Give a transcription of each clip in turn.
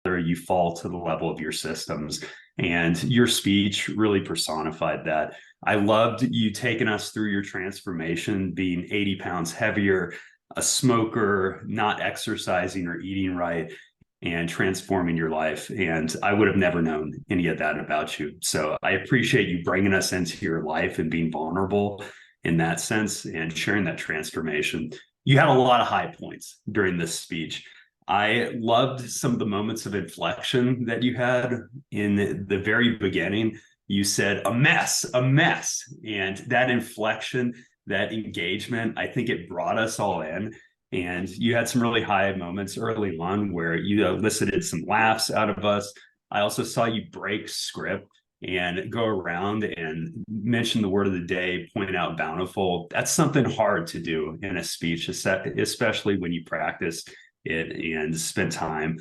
you fall to the level of your systems. And your speech really personified that. I loved you taking us through your transformation, being 80 pounds heavier, a smoker, not exercising or eating right, and transforming your life. And I would have never known any of that about you. So I appreciate you bringing us into your life and being vulnerable in that sense and sharing that transformation. You had a lot of high points during this speech. I loved some of the moments of inflection that you had in the very beginning. You said a mess, a mess. And that inflection, that engagement, I think it brought us all in. And you had some really high moments early on where you elicited some laughs out of us. I also saw you break script and go around and mention the word of the day, point out bountiful. That's something hard to do in a speech, especially when you practice it and spend time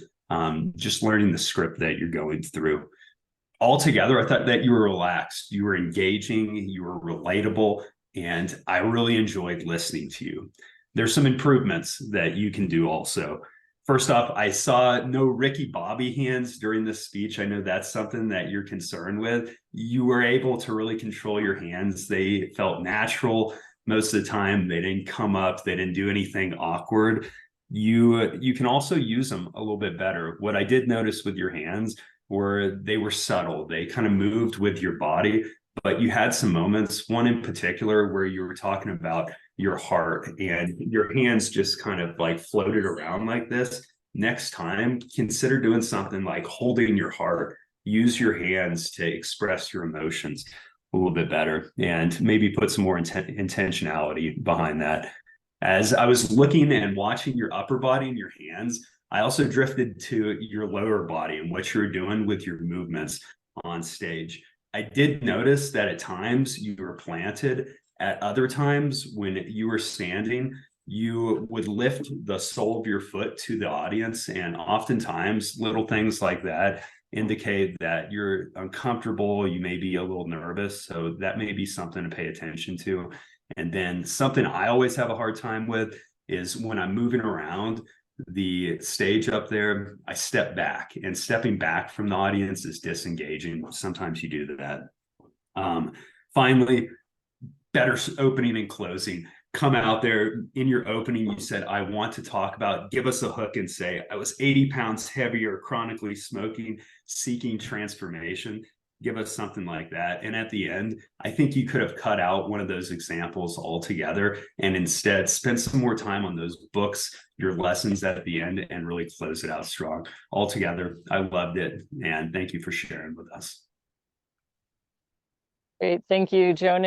just learning the script that you're going through. Altogether, I thought that you were relaxed, you were engaging, you were relatable, and I really enjoyed listening to you. There's some improvements that you can do also. First off, I saw no Ricky Bobby hands during this speech. I know that's something that you're concerned with. You were able to really control your hands. They felt natural most of the time. They didn't come up. They didn't do anything awkward. You can also use them a little bit better. What I did notice with your hands were they were subtle. They kind of moved with your body, but you had some moments, one in particular where you were talking about your heart and your hands just kind of like floated around like this. Next time, consider doing something like holding your heart. Use your hands to express your emotions a little bit better and maybe put some more intentionality behind that. As I was looking and watching your upper body and your hands, I also drifted to your lower body and what you're doing with your movements on stage. I did notice that at times you were planted. At other times when you were standing, you would lift the sole of your foot to the audience. And oftentimes little things like that indicate that you're uncomfortable, you may be a little nervous. So that may be something to pay attention to. And then something I always have a hard time with is when I'm moving around the stage up there, I step back, and stepping back from the audience is disengaging. Sometimes you do that. Finally, better opening and closing. Come out there in your opening, you said, I want to talk about, give us a hook and say, I was 80 pounds heavier, chronically smoking, seeking transformation. Give us something like that. And at the end, I think you could have cut out one of those examples altogether and instead spend some more time on those books, your lessons at the end, and really close it out strong. Altogether, I loved it. And thank you for sharing with us. Great. Thank you, Jonas.